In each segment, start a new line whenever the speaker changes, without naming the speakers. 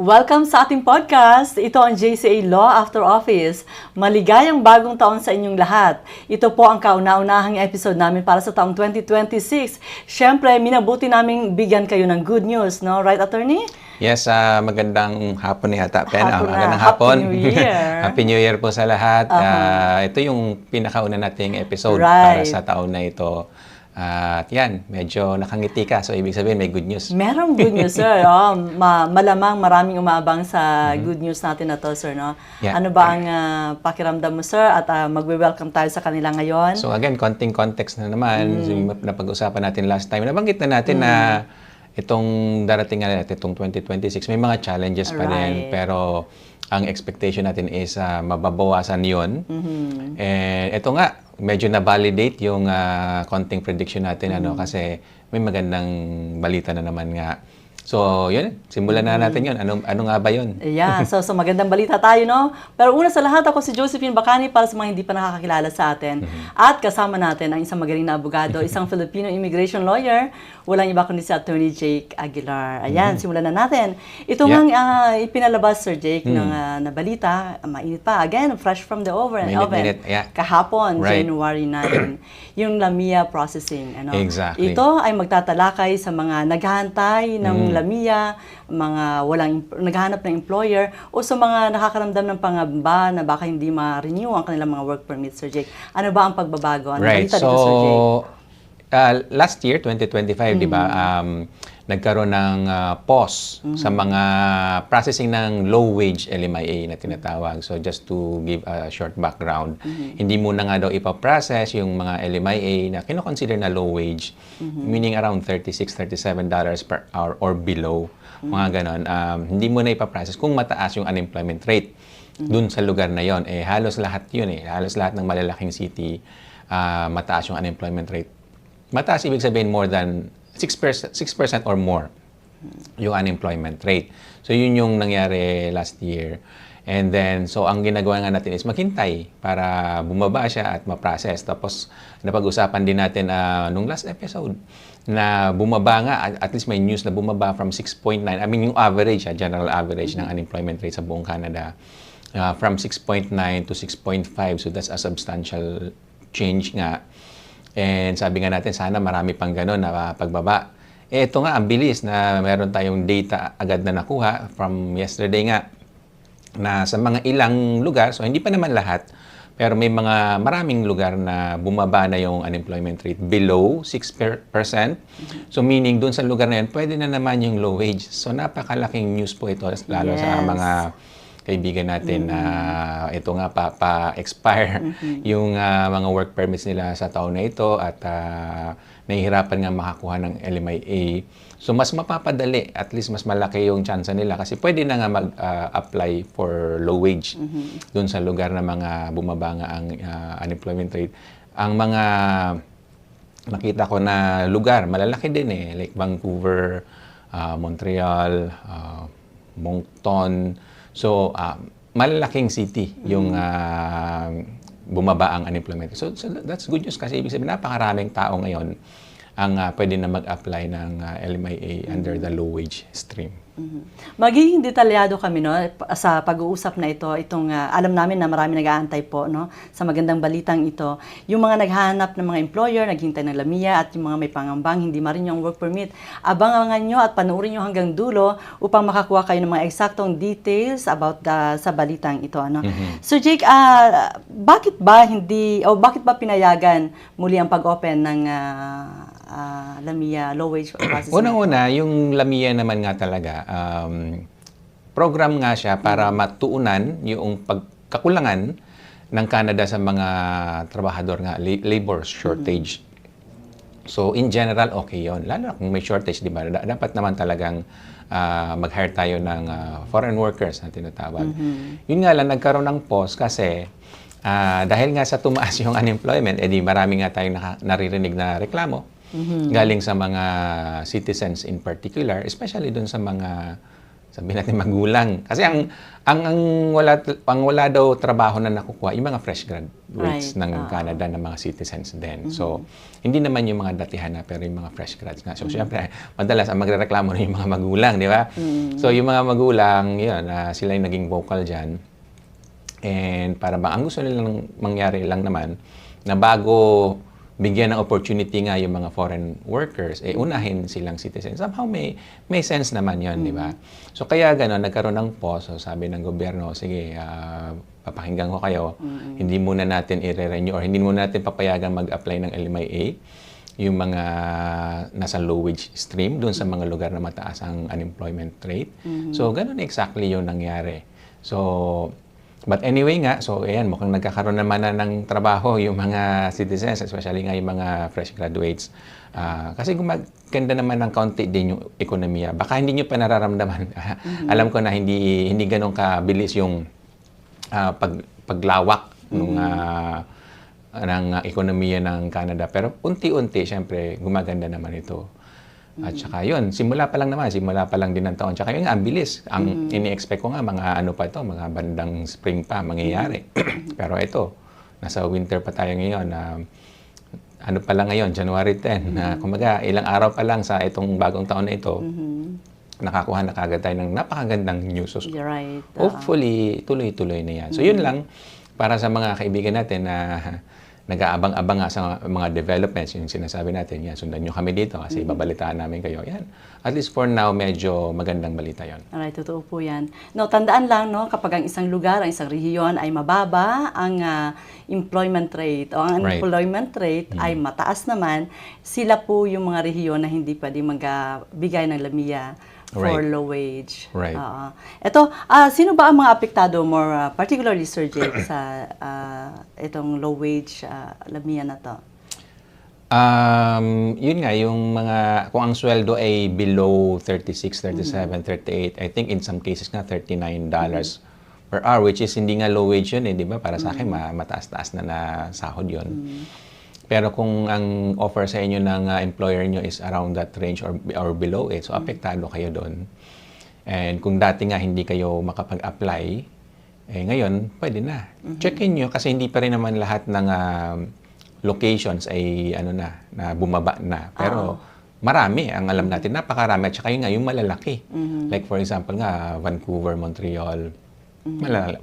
Welcome sa ating podcast. Ito ang JCA Law After Office. Maligayang bagong taon sa inyong lahat. Ito po ang kauna-unahang episode namin para sa taong 2026. Siyempre, minabuti naming bigyan kayo ng good news, no? Right, attorney?
Yes, magandang hapon yata. Magandang
Happy
hapon.
New Year.
Happy New Year po sa lahat. Ito yung pinakauna nating episode
Right.
para sa taon na ito. At yan, medyo nakangiti ka. So, ibig sabihin, may good news.
Merong good news, sir. Malamang maraming umaabang sa good news natin na to, sir. No?
Yeah.
Ano ba ang pakiramdam mo, sir? At magwe-welcome tayo sa kanila ngayon.
So, again, konting context na naman. So, yung napag-usapan natin last time. Nabanggit na natin na itong darating nga natin, itong 2026, may mga challenges pa din. Pero, ang expectation natin is mababawasan yun. And ito nga, medyo na-validate yung konting prediction natin kasi may magandang balita na naman nga. So, yun. Simulan na natin yun. Ano nga ba yun?
Yeah, so magandang balita tayo, no? Pero una sa lahat, ako si Josephine Bacani para sa mga hindi pa nakakakilala sa atin. At kasama natin ang isang magaling na abogado, isang Filipino immigration lawyer. Walang iba kundi si Attorney Jake Aguilar. Ayan, simulan na natin. Ito nga ipinalabas, Sir Jake, ng na balita. Mainit pa. Again, fresh from the oven.
Mainit. Yeah.
Kahapon,
Right.
January 9. Yung Lamia processing.
Exactly.
Ito ay magtatalakay sa mga naghahantay ng Lamia, mga naghahanap ng employer, o sa mga nakakaramdam ng pangamba na baka hindi ma-renew ang kanilang mga work permit, Sir Jake. Ano ba ang pagbabago? Ano
Right.
balita dito, Sir Jake?
Last year, 2025, di ba, nagkaroon ng pause sa mga processing ng low-wage LMIA na tinatawag. So, just to give a short background, hindi muna nga daw ipaprocess yung mga LMIA na kinoconsider na low-wage, meaning around $36, $37 per hour or below, mga ganon. Hindi muna ipaprocess kung mataas yung unemployment rate dun sa lugar na yon. Halos lahat yun halos lahat ng malalaking city, mataas yung unemployment rate. Mataas, ibig sabihin more than 6% or more yung unemployment rate. So, yun yung nangyari last year. And then, so ang ginagawa nga natin is maghintay para bumaba siya at ma-process. Tapos, napag-usapan din natin nung last episode na bumaba nga, at least may news na bumaba from 6.9. I mean, yung average, general average ng unemployment rate sa buong Canada, from 6.9 to 6.5. So, that's a substantial change nga. And sabi nga natin, sana marami pang gano'n na pagbaba. Ito nga, ang bilis na meron tayong data agad na nakuha from yesterday nga na sa mga ilang lugar, so hindi pa naman lahat, pero may maraming lugar na bumaba na yung unemployment rate below 6%. So meaning, dun sa lugar na yun, pwede na naman yung low wage. So napakalaking news po ito, lalo sa mga kaibigan natin na ito nga pa-expire yung mga work permits nila sa taon na ito at nahihirapan nga makakuha ng LMIA. So mas mapapadali, at least mas malaki yung chance nila kasi pwede na nga mag-apply for low wage dun sa lugar na mga bumaba nga ang unemployment rate. Ang mga nakita ko na lugar, malalaki din like Vancouver, Montreal, Moncton. So, malalaking city yung bumaba ang unemployment. So that's good news kasi ibig sabihin napakaraming tao ngayon ang pwede na mag-apply ng LMIA under the low wage stream.
Magiging detalyado kami sa pag-uusap na ito. Alam namin na marami nag-aantay po sa magandang balitang ito. Yung mga naghahanap ng mga employer, naghintay ng Lamia at yung mga may pangambang hindi marin yung work permit. Abangan nyo at panoorin nyo hanggang dulo upang makakuha kayo ng mga eksaktong details about sa balitang ito. So Jake, bakit ba pinayagan muli ang pag-open ng Lamia low wage processing?
Unang-una, yung Lamia naman nga talaga, program nga siya para matuunan yung pagkakulangan ng Canada sa mga trabahador nga, labor shortage. So, in general, okay yon. Lalo kung may shortage, di ba? Dapat naman talagang mag-hire tayo ng foreign workers na tinatawag. Yun nga lang, nagkaroon ng pause kasi dahil nga sa tumaas yung unemployment, edi marami nga tayong naririnig na reklamo galing sa mga citizens in particular, especially dun sa sabihin natin magulang. Kasi ang wala daw trabaho na nakukuha, yung mga fresh graduates
Right.
ng Canada na mga citizens din. So, hindi naman yung mga datihan na, pero yung mga fresh grads nga. So, syempre, madalas ang magrereklamo na yung mga magulang, di ba? So, yung mga magulang, yun, sila yung naging vocal dyan. And para bang, ang gusto nilang mangyari lang naman, na bago bigyan ng opportunity nga yung mga foreign workers, unahin silang citizens. Somehow may sense naman yun, di ba? So kaya gano'n, nagkaroon ng pause. So sabi ng gobyerno, sige, papakinggan ko kayo. Hindi muna natin i-renew or hindi muna natin papayagan mag-apply ng LMIA yung mga nasa low wage stream doon sa mga lugar na mataas ang unemployment rate. So gano'n exactly yung nangyari. So but anyway nga, so ayan, mukhang nagkakaroon naman na ng trabaho yung mga citizens, especially nga yung mga fresh graduates. Kasi gumaganda naman ng kaunti din yung ekonomiya. Baka hindi nyo pa nararamdaman. Alam ko na hindi ganun kabilis yung paglawak ng ekonomiya ng Canada. Pero unti-unti, syempre, gumaganda naman ito. At saka yun, simula pa lang din ng taon. Tsaka yun nga, ang bilis. Ang ini-expect ko nga, mga ano pa ito, mga bandang spring pa mangyayari. Pero ito, nasa winter pa tayo ngayon. Ano pa lang ngayon, January 10. Kumaga, ilang araw pa lang sa itong bagong taon na ito, nakakuha na kagad tayo ng napakagandang news. So,
You're right.
hopefully, tuloy-tuloy na yan. So yun lang, para sa mga kaibigan natin na nag-aabang-abang nga sa mga developments, yung sinasabi natin, yan, sundan nyo kami dito kasi babalitaan namin kayo. Yan. At least for now, medyo magandang balita yon.
Alright, totoo po yan. No, tandaan lang, no, kapag ang isang lugar, ang isang rehiyon ay mababa, ang employment rate o ang
Right.
unemployment rate ay mataas naman, sila po yung mga rehiyon na hindi pwede magbigay ng lamiya for
Right.
low wage.
Right.
Ito, sino ba ang mga apektado, more particularly Sir Jake, sa itong low wage lamiya na to?
Yun nga, yung mga, kung ang sweldo ay below 36, 37, 38, I think in some cases nga $39 per hour, which is hindi nga low wage yun, di ba? Para sa akin, mataas-taas na sahod yun. Pero kung ang offer sa inyo ng employer nyo is around that range or below it, so apektado kayo doon. And kung dati nga hindi kayo makapag-apply, ngayon, pwede na. Check-in nyo kasi hindi pa rin naman lahat ng locations ay na bumaba na. Pero marami ang alam natin, napakarami. At saka yun nga, yung malalaki. Like for example nga, Vancouver, Montreal,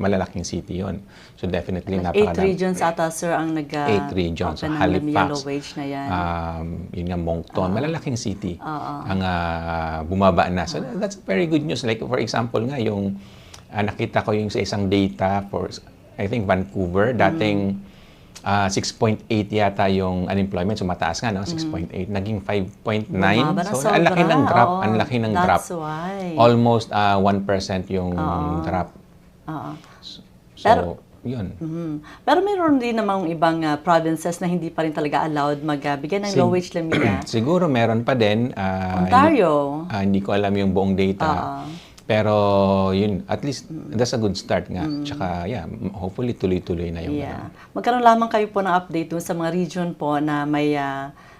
malalaking city yon. So definitely
Like 8
napakarami.
regions ata, sir, ang
8 regions. So
open ng
Halifax,
low wage na yan.
yun nga, Moncton, malalaking city ang bumaba na. So that's very good news. Like for example nga, yung nakita ko yung sa isang data for, I think, Vancouver, dating 6.8 yata yung unemployment. So mataas nga, no? 6.8. Naging 5.9.
Bumaba na
So ang laki
sobra.
ng drop.
Oo,
Ang laki ng drop.
that's why.
Almost 1% yung drop.
Oo.
So,
Pero-
yun.
Pero mayroon din namang ibang provinces na hindi pa rin talaga allowed magbigay ng low wage lamiya.
Siguro meron pa din.
Ontario.
Hindi ko alam yung buong data. Pero yun, at least that's a good start nga. Tsaka yeah, hopefully tuloy-tuloy na yung
Yeah. Magkaroon lamang kayo po ng update dun sa mga region po na may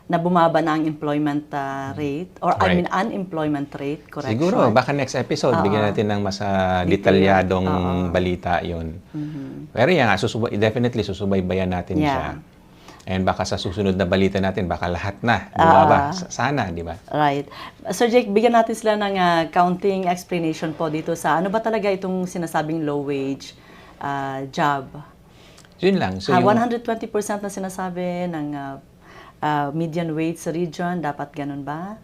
na bumaba na ang employment rate or I mean unemployment rate, correct?
Siguro, baka next episode, bigyan natin ng mas detalyadong balita yon. Pero yan nga, definitely susubaybayan natin siya. And baka sa susunod na balita natin, baka lahat na bumaba. Sana, di ba?
Right. Sir Jake, bigyan natin sila ng counting explanation po dito sa ano ba talaga itong sinasabing low wage job.
Yun lang. So,
120% na sinasabi ng median wage sa region, dapat ganun ba?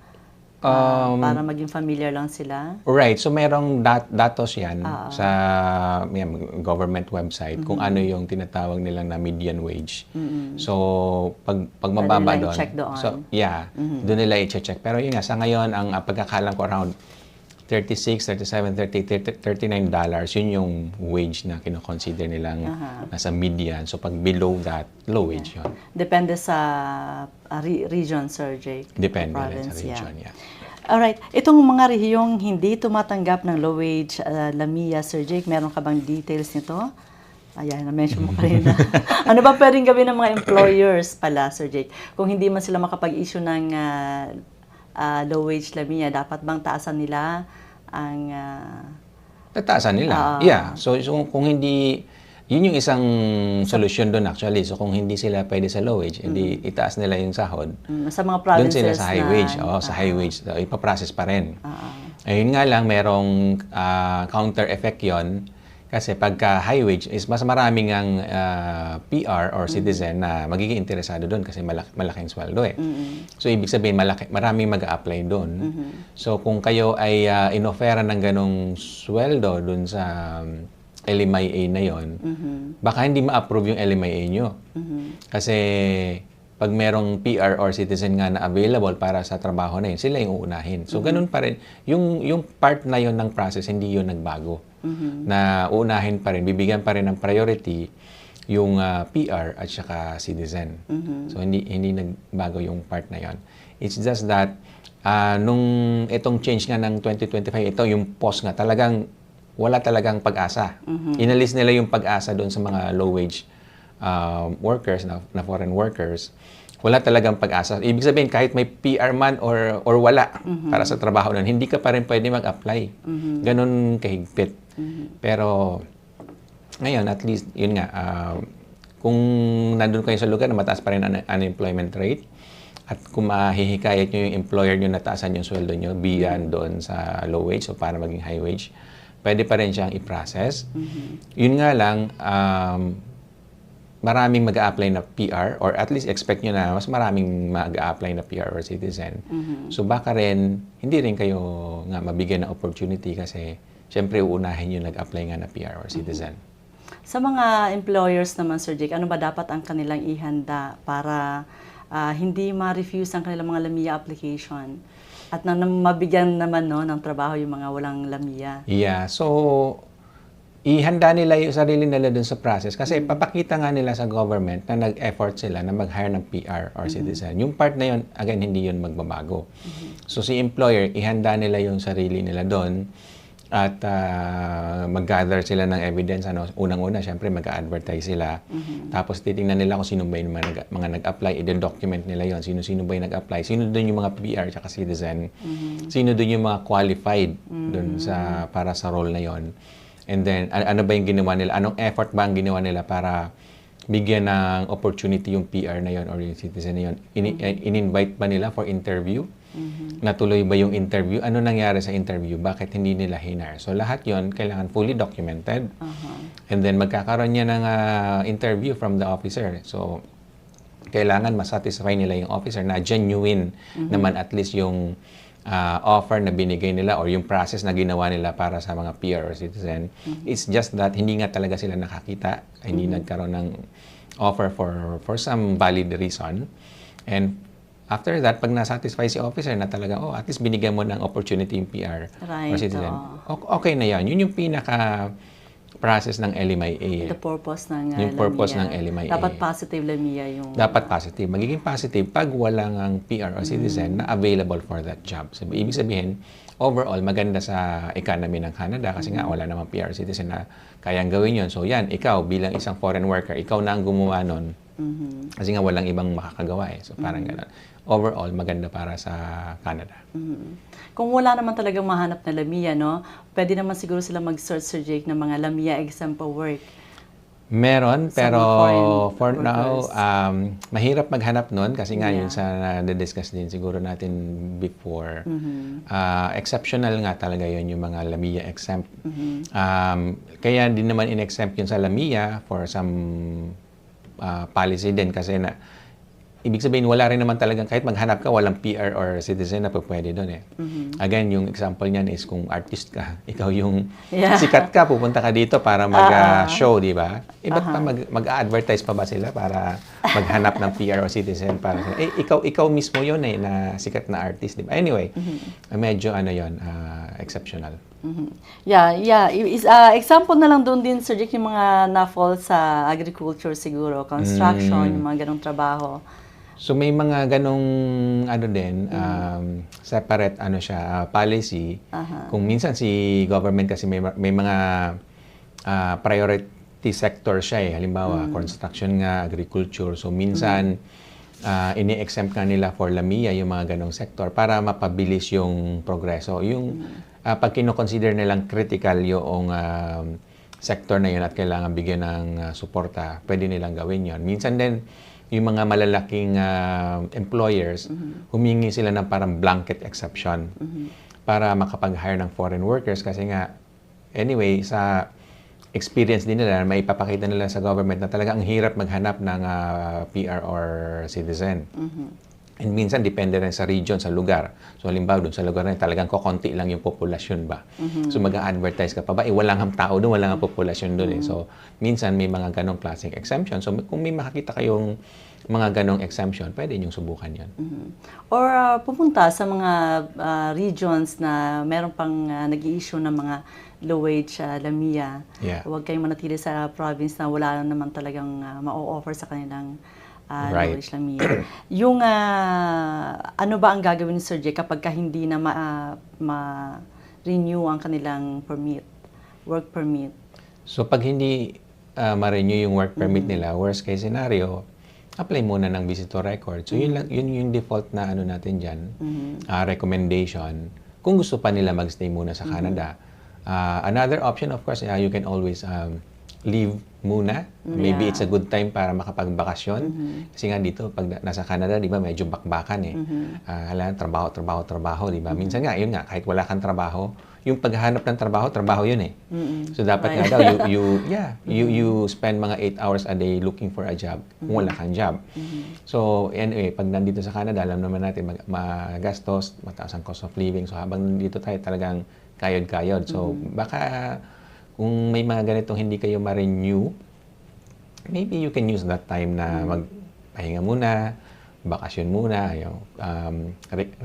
Para maging familiar lang sila.
Right. So, merong datos yan sa government website kung ano yung tinatawag nilang na median wage. So, pag mababa
nila
doon.
i-check doon.
So, yeah. Doon nila i-check. Pero yun nga, sa ngayon, ang pagkakalang ko around 36, 37, 30, $39, yun yung wage na kinoconsider nilang nasa median. So, pag below that, low wage yun.
Depende sa region, Sir Jake.
Depende rin
Province,
sa region, yeah.
Alright. Itong mga rehiyong hindi tumatanggap ng low wage lamiya, Sir Jake, meron ka bang details nito? Ayan, na-mention mo kanina. Ano ba pwedeng gawin ng mga employers pala, Sir Jake? Kung hindi man sila makapag-issue ng low wage lamiya, dapat bang taasan nila ang
Tataasan nila. Yeah. So kung hindi, yun yung isang solusyon doon actually. So kung hindi sila pwede sa low wage, hindi itaas nila yung sahod.
sa mga
Doon
provinces
sila sa high wage.
na,
Oo, sa high wage. So, ipaprocess pa rin.
ah,
Ayun nga lang, merong counter effect yon. Kasi pagka high wage is mas maraming ang PR or citizen na magiging interesado doon kasi malaking sweldo eh. So ibig sabihin maraming mag-a-apply doon. So kung kayo ay inofera ng ganong sweldo doon sa LMIA na yon, baka hindi ma-approve yung LMIA nyo. Kasi pag merong PR or citizen nga na available para sa trabaho na yun, sila yung uunahin. So ganun pa rin, yung part na yon ng process, hindi yun nagbago. Na uunahin pa rin, bibigyan pa rin ng priority yung PR at saka citizen. So hindi nagbago yung part na yon. It's just that nung itong change nga ng 2025, ito yung post nga talagang wala talagang pag-asa. Inalis nila yung pag-asa doon sa mga low wage workers na foreign workers. Wala talagang pag-asa. Ibig sabihin kahit may PR man or wala para sa trabaho nun, hindi ka pa rin pwede mag-apply. Ganun kahigpit. Pero ngayon, at least, yun nga, kung nandun kayo sa lugar na mataas pa rin ang unemployment rate, at kung mahihikayat nyo yung employer nyo na taasan yung sweldo nyo beyond doon sa low wage o para maging high wage, pwede pa rin siyang i-process. Yun nga lang, maraming mag-a-apply na PR or at least expect nyo na mas maraming mag-a-apply na PR or citizen. So baka rin, hindi rin kayo nga mabigyan ng opportunity kasi syempre uunahin yung nag-apply nga na PR or citizen.
Sa mga employers naman, Sir Jake, ano ba dapat ang kanilang ihanda para hindi ma-refuse ang kanilang mga LAMIA application at mabigyan naman ng trabaho yung mga walang LAMIA?
Yeah, so ihanda nila yung sarili nila dun sa process kasi papakita nga nila sa government na nag-effort sila na mag-hire ng PR or citizen. Yung part na yun, again, hindi yun magbabago. So si employer, ihanda nila yung sarili nila doon at mag-gather sila ng evidence. Unang-una, syempre mag-advertise sila. Tapos titingnan nila kung sino ba yung mga nag-apply, i-document nila yon. Sino-sino ba yung nag-apply, sino doon yung mga PR at citizen, sino doon yung mga qualified doon para sa role na yon. And then, ano ba yung ginawa nila? Anong effort ba ang ginawa nila para bigyan ng opportunity yung PR na yon or yung citizen na yon? In-invite ba nila for interview? Natuloy ba yung interview? Ano nangyari sa interview? Bakit hindi nila hinire? So, lahat yon kailangan fully documented. And then, magkakaroon niya ng interview from the officer. So, kailangan masatisfy nila yung officer na genuine naman at least yung offer na binigay nila or yung process na ginawa nila para sa mga PR or citizen. It's just that hindi nga talaga sila nakakita, hindi nagkaroon ng offer for some valid reason. And after that, pag nasatisfy si officer na talaga, at least binigyan mo ng opportunity yung PR or citizen, okay na yan. Yun yung pinaka process ng LMIA.
The purpose ng
yung purpose
LAMIA.
ng LMIA.
Dapat positive LAMIA yung...
Dapat positive. Magiging positive pag walang ang PR or citizen na available for that job. So, ibig sabihin, overall, maganda sa economy ng Canada kasi nga wala namang PR or citizen na kayang gawin yon. So yan, ikaw bilang isang foreign worker, ikaw na ang gumawa nun. Kasi nga walang ibang makakagawa eh. So parang gano'n. Overall, maganda para sa Canada.
Kung wala naman talagang mahanap na LAMIA, pwede naman siguro sila mag-search, Sir Jake, ng mga LAMIA example work.
Meron, pero for
workers.
now, mahirap maghanap nun kasi nga yun sa na-discuss din siguro natin before. Exceptional nga talaga yun yung mga LAMIA exempt. Kaya din naman in-exempt yun sa LAMIA for some policy din kasi ibig sabihin, wala rin naman talagang, kahit maghanap ka, walang PR or citizen na pwede doon eh. Again, yung example niyan is kung artist ka, ikaw yung sikat ka, pupunta ka dito para mag-show, di ba? Ba't pa mag-advertise pa ba sila para maghanap ng PR or citizen? Para ikaw mismo yun eh, na sikat na artist, di ba? Anyway, medyo exceptional.
Example na lang doon din, Sir Jake, yung mga na-fall sa agriculture siguro, construction, yung mga ganong trabaho.
So may mga ganong separate policy. Kung minsan si government kasi may mga priority sector siya eh. Halimbawa, construction nga, agriculture. So minsan ini-exempt ka nila for LAMIA yung mga ganong sector para mapabilis yung progreso. Yung pag kino-consider nilang critical yung sector na yun at kailangan bigyan ng suporta, pwede nilang gawin yon. Minsan din, yung mga malalaking employers, humingi sila ng parang blanket exception para makapag-hire ng foreign workers kasi nga, anyway, sa experience din nila, may ipapakita nila sa government na talaga ang hirap maghanap ng PR or citizen. And minsan, depende rin sa region, sa lugar. So, halimbawa, doon sa lugar na yun, talagang kokonti lang yung populasyon ba. So, mag-a-advertise ka pa ba? Walang ang tao doon, walang ang populasyon doon eh. So, minsan, may mga ganong klaseng exemption. So, kung may makakita kayong mga ganong exemption, pwede niyong subukan yan.
Or pupunta sa mga regions na meron pang nag-i-issue ng mga low-wage LAMIA.
Yeah.
Huwag kayong manatili sa province na wala naman talagang ma-offer sa kanilang
Right.
low-wage LAMIA. Yung ano ba ang gagawin ni Sir Jay kapag hindi na ma-renew ang kanilang permit, work permit?
So, pag hindi ma-renew yung work permit nila, worst case scenario, apply muna ng visitor record. So, yun yung default na ano natin dyan, recommendation. Kung gusto pa nila magstay muna sa Canada. Another option, of course, you can always leave muna. Maybe it's a good time para makapagbakasyon. Kasi nga dito, pag nasa Canada, di ba, medyo bakbakan eh. Trabaho, di ba? Minsan nga, yun nga, kahit wala kang trabaho, yung paghahanap ng trabaho yun eh. So dapat nga daw, you spend mga 8 hours a day looking for a job kung wala kang job. So anyway, pag nandito sa Canada, alam naman natin magastos, mataas ang cost of living. So habang nandito tayo, talagang kayod-kayod. So baka kung may mga ganitong hindi kayo ma-renew, maybe you can use that time na magpahinga muna, bakasyon muna,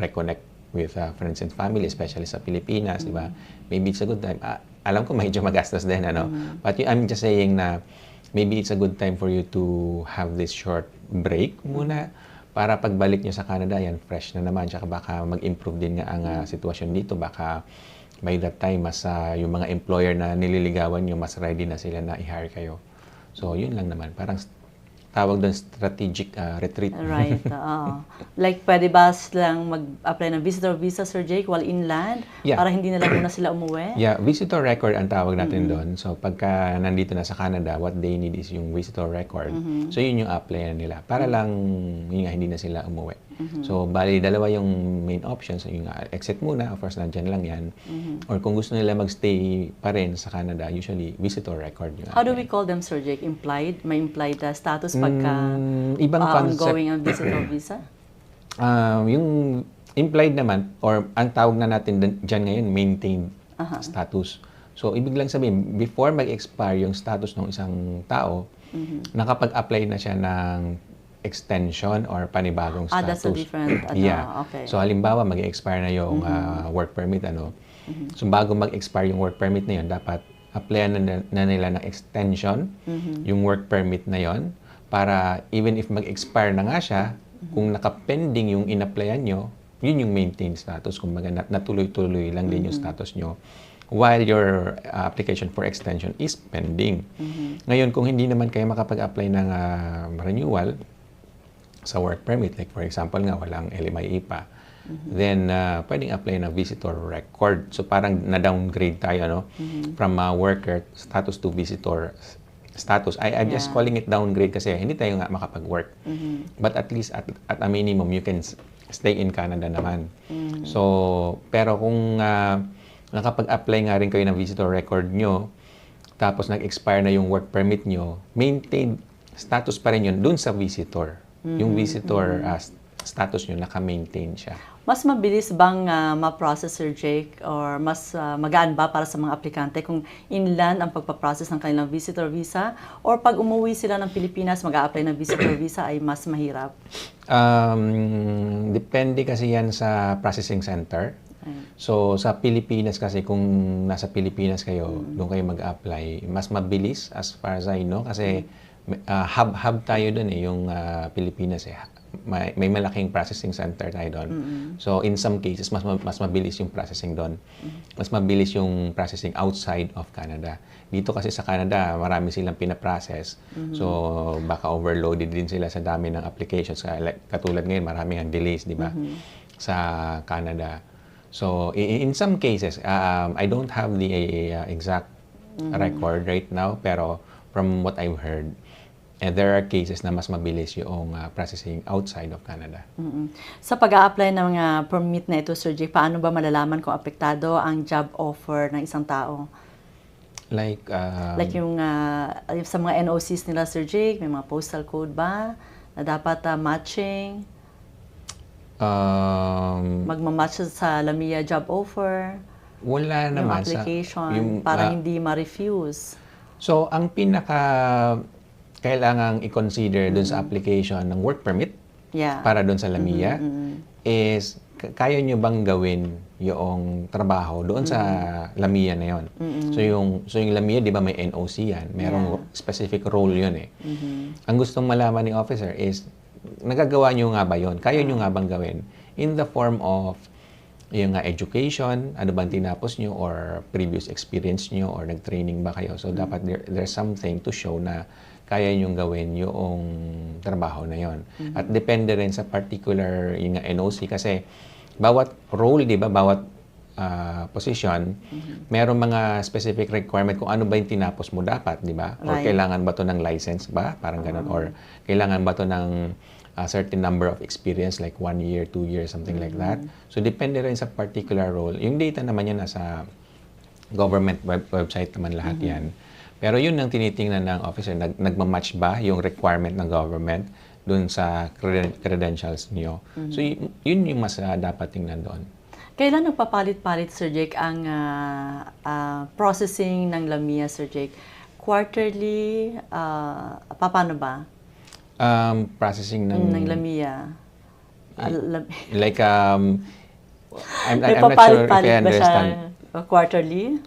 reconnect with friends and family, especially sa Pilipinas, di ba? Maybe it's a good time. Alam ko medyo magastos din, ano? But I'm just saying na maybe it's a good time for you to have this short break muna para pagbalik nyo sa Canada, yan, fresh na naman. Tsaka baka mag-improve din nga ang sitwasyon dito. Baka by that time, mas yung mga employer na nililigawan nyo, mas ready na sila na i-hire kayo. So, yun lang naman. Parang tawag doon strategic retreat.
Right. Like, pwede ba silang mag-apply ng visitor visa, Sir Jake, while inland?
Yeah.
Para hindi nila muna sila umuwi?
Yeah, visitor record ang tawag natin doon. So, pagka nandito na sa Canada, what they need is yung visitor record. So, yun yung apply na nila. Para lang, yun nga, hindi na sila umuwi. So, bali, dalawa yung main options. Yung exit muna, of course, nandyan lang yan. Or kung gusto nila magstay pa rin sa Canada, usually, visitor record yung
How do we call them, Sir Jake? Implied? May implied status pagka
ibang concept.
ongoing ang visitor visa?
Yung implied naman, or ang tawag na natin dyan ngayon, maintained status. So, ibig lang sabihin, before mag-expire yung status ng isang tao, nakapag-apply na siya ng extension or panibagong status.
That's a different, okay.
So, halimbawa, mag-expire na yung work permit, So, bago mag-expire yung work permit na yun, dapat applyan na nila ng extension, yung work permit na yon, para even if mag-expire na nga siya, kung nakapending yung in-applyan nyo, yun yung maintained status. Kung natuloy-tuloy lang din yung status nyo while your application for extension is pending. Ngayon, kung hindi naman kayo makapag-apply ng renewal sa work permit, like for example nga, walang LMIA pa, then pwedeng apply ng visitor record. So parang na-downgrade tayo from worker status to visitor status. I'm just calling it downgrade kasi hindi tayo nga makapag-work. But at least at a minimum, you can stay in Canada naman. So, pero kung nakapag-apply nga rin kayo ng visitor record nyo, tapos nag-expire na yung work permit nyo, maintained status pa rin yun dun sa visitor. Yung visitor status nyo, naka-maintain siya.
Mas mabilis bang ma-process, Sir Jake? Or mas magaan ba para sa mga aplikante kung inland ang pagpaprocess ng kanilang visitor visa? Or pag umuwi sila ng Pilipinas, mag-a-apply ng visitor visa ay mas mahirap?
Depende kasi yan sa processing center. So, sa Pilipinas kasi, kung nasa Pilipinas kayo, doon kayo mag-apply, mas mabilis as far as I know. Kasi hub tayo doon yung Pilipinas eh. May malaking processing center tayo doon. So, in some cases, mas mabilis yung processing doon. Mas mabilis yung processing outside of Canada. Dito kasi sa Canada, marami silang pinaprocess. So, baka overloaded din sila sa dami ng applications. Katulad ngayon, maraming ang delays, di ba? Sa Canada. So, in some cases, I don't have the exact record right now, pero from what I've heard, there are cases na mas mabilis yung processing outside of Canada.
Sa pag-a-apply ng mga permit na ito, Sir Jake, paano ba malalaman kung apektado ang job offer ng isang tao?
Like,
Like yung sa mga NOCs nila, Sir Jake, may mga postal code ba na dapat matching? Magmamatch sa Lamia job offer?
wala
Yung
naman.
application, para hindi ma-refuse?
So, ang pinaka kailangang i-consider dun sa application ng work permit
Yeah.
para dun sa Lamia is kaya nyo bang gawin yung trabaho doon sa Lamia na yon. So yung Lamia, di ba may NOC yan? Merong specific role yun eh. Ang gustong malaman ni officer is nagagawa nyo nga ba yon? Kaya nyo nga bang gawin? In the form of yung education, ano bang tinapos nyo or previous experience nyo or nag-training ba kayo? So dapat there's something to show na kaya nyong gawin yung trabaho na yon. At depende rin sa particular yung NOC kasi bawat role, di ba, bawat position, merong mga specific requirement kung ano ba yung tinapos mo dapat, di ba? Or
Right.
kailangan ba to ng license ba? Parang ganun. Or kailangan ba to ng a certain number of experience like 1 year, 2 years, something like that. So depende rin sa particular role. Yung data naman yan nasa government website naman lahat yan. Pero yun ang tinitingnan ng officer, nagmamatch ba yung requirement ng government dun sa credentials niyo. So yun yung mas dapat tingnan doon.
Kailan nagpapalit-palit, Sir Jake, ang processing ng Lamia, Sir Jake? Quarterly? Paano ba?
Processing ng
Ng Lamia?
like I'm not sure if I
Nagpapalit-palit ba siya
understand.
quarterly?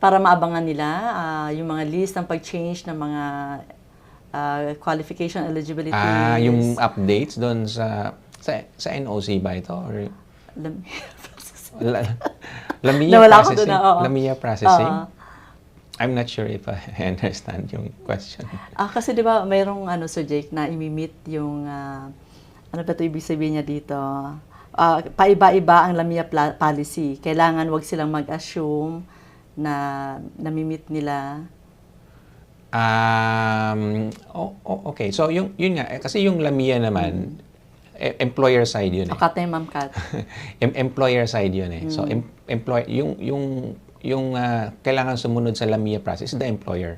Para maabangan nila yung mga list ng pag-change ng mga qualification eligibilities.
Yung updates doon sa NOC ba ito or Lamia
Nawala ako
processing?
doon, oo.
Lamia processing?
Oo.
I'm not sure if I understand yung question.
Kasi di ba mayroong Sir Jake, na imi-meet yung ano ba ito ibig sabihin niya dito? Paiba-iba ang Lamia policy. Kailangan wag silang mag-assume na nami-meet nila.
Okay. So yun nga kasi yung Lamia naman employer side yun eh.
Katay, Ma'am Kat.
Employer side yun eh. So employer yung kailangan sumunod sa Lamia process is the employer.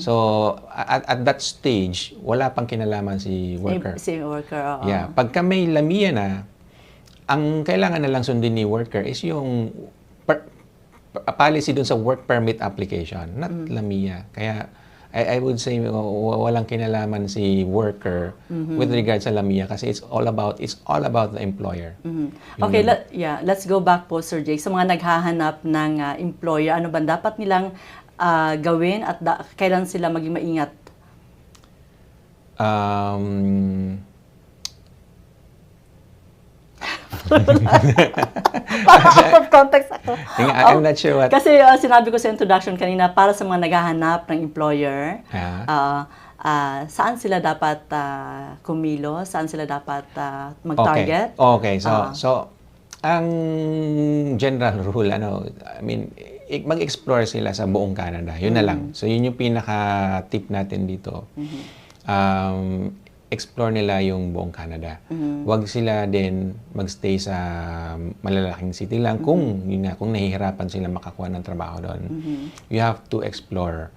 So at that stage wala pang kinalaman si worker.
Si worker, oo.
Yeah, pagka may Lamia na, ang kailangan na lang sundin ni worker is yung policy dun sa work permit application, not Lamia. Kaya I would say walang kinalaman si worker with regards sa Lamia kasi it's all about the employer.
Okay, let's go back po, Sir Jake. Sa mga naghahanap ng employer, ano ba dapat nilang gawin at kailan sila maging maingat? Out of context ako.
I'm not sure what...
Kasi sinabi ko sa introduction kanina, para sa mga naghahanap ng employer, saan sila dapat kumilo? Saan sila dapat mag-target?
Okay. So ang general rule, mag-explore sila sa buong Canada. Yun na lang. So yun yung pinaka-tip natin dito. Explore nila yung buong Canada. Huwag sila din magstay sa malalaking city lang kung nahihirapan sila makakuha ng trabaho doon. You have to explore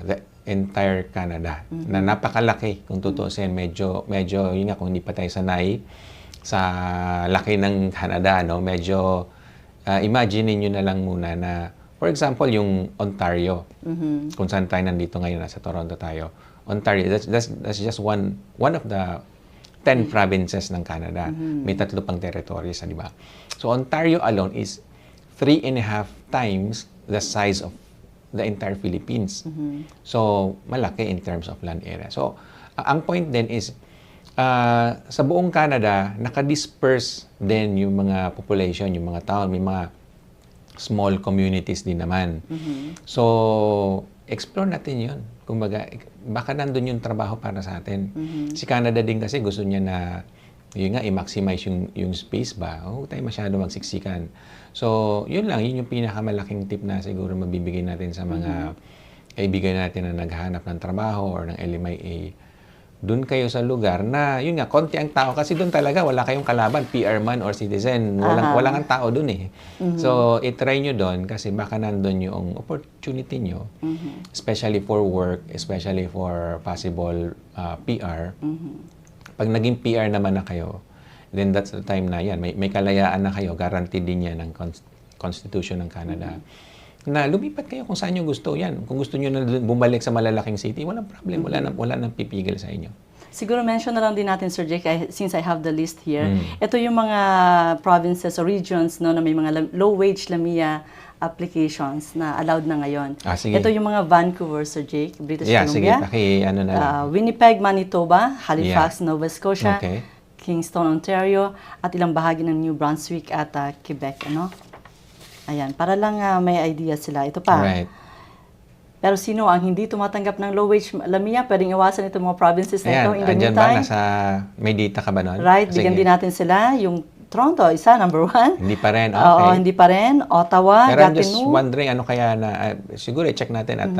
the entire Canada na napakalaki kung tutuusin. Medyo yun nga, kung hindi pa tayo sanay sa laki ng Canada, no? Medyo imagine niyo na lang muna na for example yung Ontario. Kung saan tayo nandito ngayon, nasa Toronto tayo. Ontario, that's just one of the 10 provinces ng Canada. May 3 pang territories, di ba? So Ontario alone is 3.5 times the size of the entire Philippines. So malaki in terms of land area. So ang point din is sa buong Canada, nakadisperse din yung mga population, yung mga town, may mga small communities din naman. So explore natin yun. Kumbaga, baka nandun yung trabaho para sa atin. Si Canada din kasi gusto niya na yun nga, i-maximize yung space ba, huwag tayo masyado magsiksikan. So, yun lang, yun yung pinakamalaking tip na siguro mabibigay natin sa mga kaibigan natin na naghahanap ng trabaho or ng LMIA. Doon kayo sa lugar na, yun nga, konti ang tao kasi doon talaga wala kayong kalaban, PR man or citizen, walang ang tao doon eh. So, itry nyo doon kasi baka nandun yung opportunity nyo, especially for work, especially for possible PR. Pag naging PR naman na kayo, then that's the time na yan, may kalayaan na kayo, guaranteed din yan ng Constitution ng Canada. Na lumipat kayo kung saan nyo gusto yan. Kung gusto nyo na bumalik sa malalaking city, walang problem. Wala nang pipigil sa inyo.
Siguro mention na lang din natin, Sir Jake, since I have the list here. Ito yung mga provinces or regions no, na may mga low-wage LAMIA applications na allowed na ngayon.
Sige.
Ito yung mga Vancouver, Sir Jake, British
Sige.
Columbia.
Ano na lang.
Winnipeg, Manitoba, Halifax, Nova Scotia,
Okay.
Kingston, Ontario, at ilang bahagi ng New Brunswick at Quebec. Ano? Ayan, para lang may idea sila. Ito pa.
Right.
Pero sino ang hindi tumatanggap ng low-wage LAMIA, pwedeng iwasan itong mga provinces na ito in the
andyan ba?
meantime.
May data ka ba nun?
Right,
Sige.
bigyan din natin sila. Yung Toronto, isa, number 1.
Hindi pa rin, okay.
Oo, hindi pa rin. Ottawa,
Pero I'm just
Gatineau.
wondering, ano kaya na, siguro i-check natin at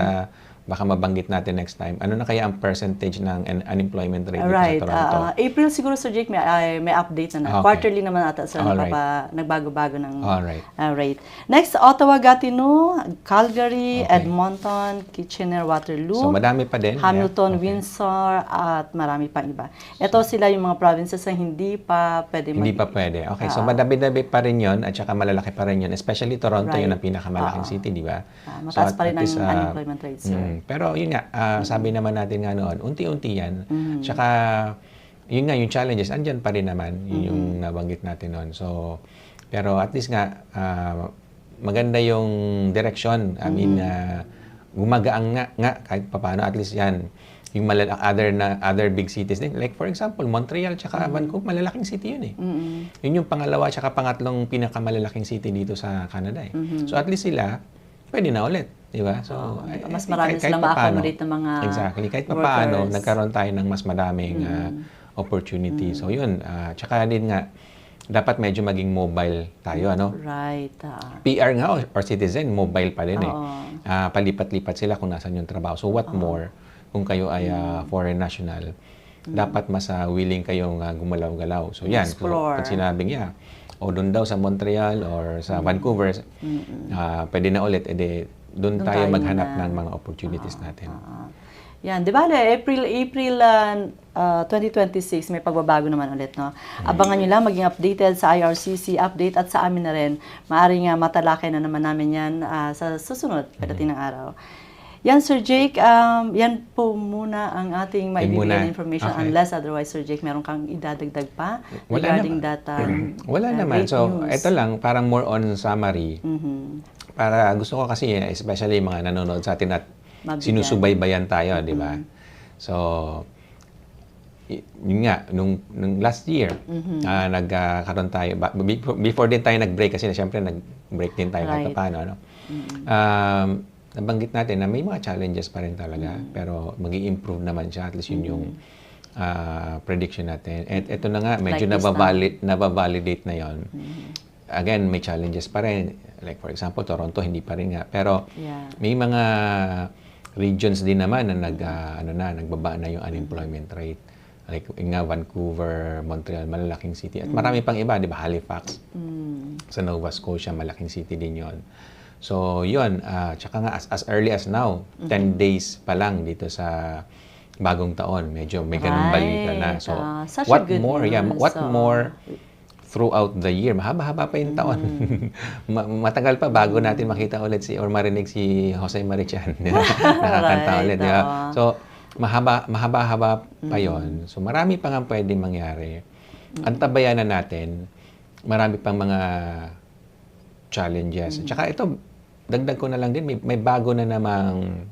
baka mabanggit natin next time. Ano na kaya ang percentage ng unemployment rate dito
Right.
sa Toronto?
April siguro, Sir Jake, may update na.
Okay.
Quarterly naman ata sila
Alright.
nagbago-bago ng
Alright.
rate. Next, Ottawa, Gatineau, Calgary,
Okay.
Edmonton, Kitchener-Waterloo.
So, madami pa din.
Hamilton,
Yeah. Okay.
Windsor, at marami pang iba. Ito sila yung mga provinces na hindi pa pwede
Hindi pa pwede. Okay, so madabi-dabi pa rin yun at saka malalaki pa rin yun. Especially Toronto,
Right.
yun ang pinakamalaking city, di ba?
mataas
So,
pa rin
at
ang
least,
unemployment rate, sir.
Pero yun nga, sabi naman natin nga noon, unti-unti yan. Tsaka, yun nga, yung challenges, andyan pa rin naman. Yun yung nabanggit natin noon. So, pero at least nga, maganda yung direction. I mean, gumagaang nga kahit papaano. At least yan, yung other big cities din. Like for example, Montreal tsaka Vancouver, malalaking city yun eh. Yun yung pangalawa tsaka pangatlong pinakamalaking city dito sa Canada eh. So at least sila, pwede na ulit. Di ba? So,
mas marami silang ma-accommodate ng mga
exactly. Kahit paano,
workers.
nagkaroon tayo ng mas maraming opportunity. So yun, tsaka din nga, dapat medyo maging mobile tayo, ano?
Right.
PR nga or citizen, mobile pa din eh.
Oo.
Palipat-lipat sila kung nasan yung trabaho. So what more, kung kayo ay foreign national, dapat mas willing kayong gumalaw-galaw. So yan, so,
Explore.
pag sinabing o doon daw sa Montreal or sa Vancouver, pwede na ulit, edi doon tayo maghanap ng mga opportunities natin.
Yan, di ba? April 2026, may pagbabago naman ulit, no? Abangan nyo lang, maging updated sa IRCC update at sa amin na rin. Maaring matalakay na naman namin yan sa susunod, pagdating ng araw. Yan, Sir Jake, yan po muna ang ating maibibigay na information.
Okay.
Unless otherwise, Sir Jake, meron kang idadagdag pa
Wala
regarding
naman.
data.
Wala naman.
great
So,
news.
ito lang, parang more on summary. Para gusto ko kasi, especially mga nanonood sa atin at
Mabigyan.
sinusubaybayan tayo, di ba? So, yun nga, nung last year, nagkaroon tayo, before din tayo nag-break, kasi siyempre nag-break din tayo kahit
Right.
paano, ano? Nabanggit natin na may mga challenges pa rin talaga, pero mag-i-improve naman siya, at least yun yung prediction natin. At ito na nga, medyo
Like this
nababalidate na yon. Again, may challenges pa rin. Like for example, Toronto, hindi pa rin nga. Pero
Yeah.
may mga regions din naman na nagbaba na yung unemployment rate. Like nga, Vancouver, Montreal, malalaking city. At marami pang iba, di ba? Halifax, sa Nova Scotia, malaking city din yon. So, yun. Tsaka nga, as early as now, 10 days pa lang dito sa bagong taon. Medyo may ganung balita na. So,
such a
what
good
more? Yeah,
news.
what
So,
more throughout the year? Mahaba-haba pa yung taon. Matagal pa bago natin makita ulit or marinig si Jose Marichan. Nakakanta
Right,
ulit, di ba?
oo.
So, mahaba-haba pa yon. So, marami pa nga pwedeng mangyari. Antabayan na natin. Marami pang mga challenges. Tsaka ito, dagdag ko na lang din, may bago na namang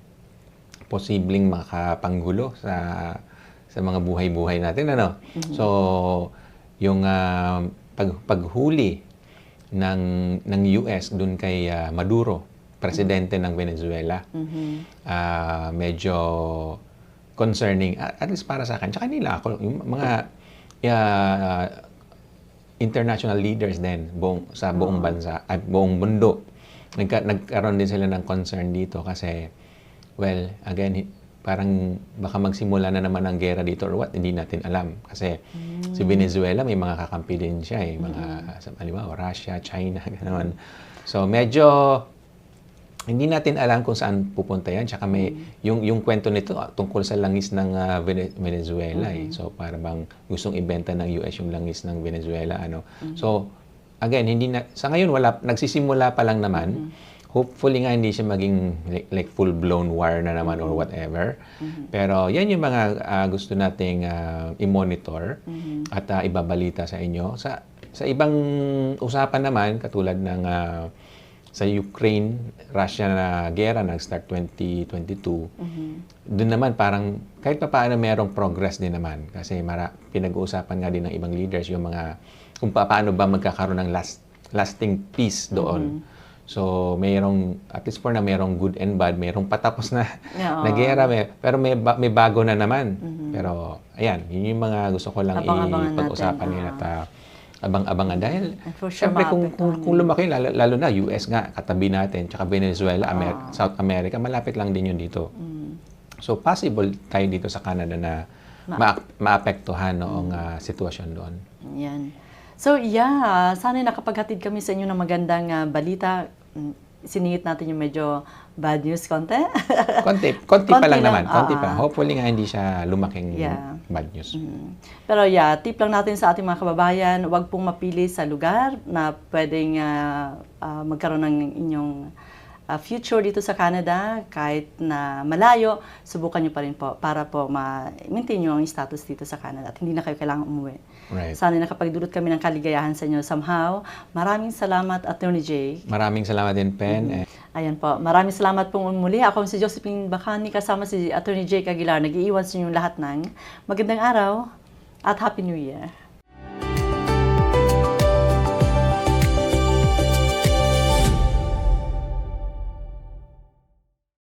posibleng makapanggulo sa mga buhay-buhay natin, ano? So, yung paghuli ng US dun kay Maduro, presidente ng Venezuela, medyo concerning, at least para sa akin, tsaka nila ako, yung mga international leaders din sa buong bansa at buong mundo. Nagkaroon din sila ng concern dito kasi, well, again, parang baka magsimula na naman ang gera dito or what, hindi natin alam. Kasi si Venezuela, may mga kakampi din siya, mga, halimbawa, Russia, China, gano'n. So, medyo hindi natin alam kung saan pupunta yan. Tsaka may, yung kwento nito tungkol sa langis ng Venezuela. So, para bang gustong ibenta ng US yung langis ng Venezuela. So, again, sa ngayon, nagsisimula pa lang naman. Hopefully nga hindi siya maging like full-blown war na naman or whatever. Pero yan yung mga gusto nating i-monitor at ibabalita sa inyo. Sa ibang usapan naman, katulad ng sa Ukraine-Russia na gera nag-start 2022, doon naman parang kahit pa paano mayroong progress din naman. Kasi pinag-uusapan nga din ng ibang leaders yung mga kung paano ba magkakaroon ng lasting peace doon. So, at least for na mayroong good and bad, mayroong patapos na gera, pero may bago na naman. Pero, ayan, yun yung mga gusto ko lang ipag-usapan ngayon at abang-abangan. Dahil, syempre, kung lumaki, lalo na US nga, katabi natin, tsaka Venezuela, South America, malapit lang din yun dito. So, possible tayo dito sa Canada na maapektuhan noong sitwasyon doon.
Yan. So, yeah, sana nakapaghatid kami sa inyo ng magandang balita. Siningit natin yung medyo bad news konti.
Konti pa lang naman. Konti pa. Hopefully nga hindi siya lumaking bad news.
Pero yeah, tip lang natin sa ating mga kababayan, huwag pong mapili sa lugar na pwedeng magkaroon ng inyong future dito sa Canada. Kahit na malayo, subukan nyo pa rin po para po ma-maintain nyo ang status dito sa Canada at hindi na kayo kailangang umuwi.
Right.
Sana nakapagdulot kami ng kaligayahan sa inyo somehow. Maraming salamat, Attorney Jay.
Maraming salamat din, Pen.
Ayan po. Maraming salamat pong muli. Ako si Josephine Bacani kasama si Attorney Jay Aguilar. Nag-iiwan sa inyo lahat ng magandang araw at Happy New Year.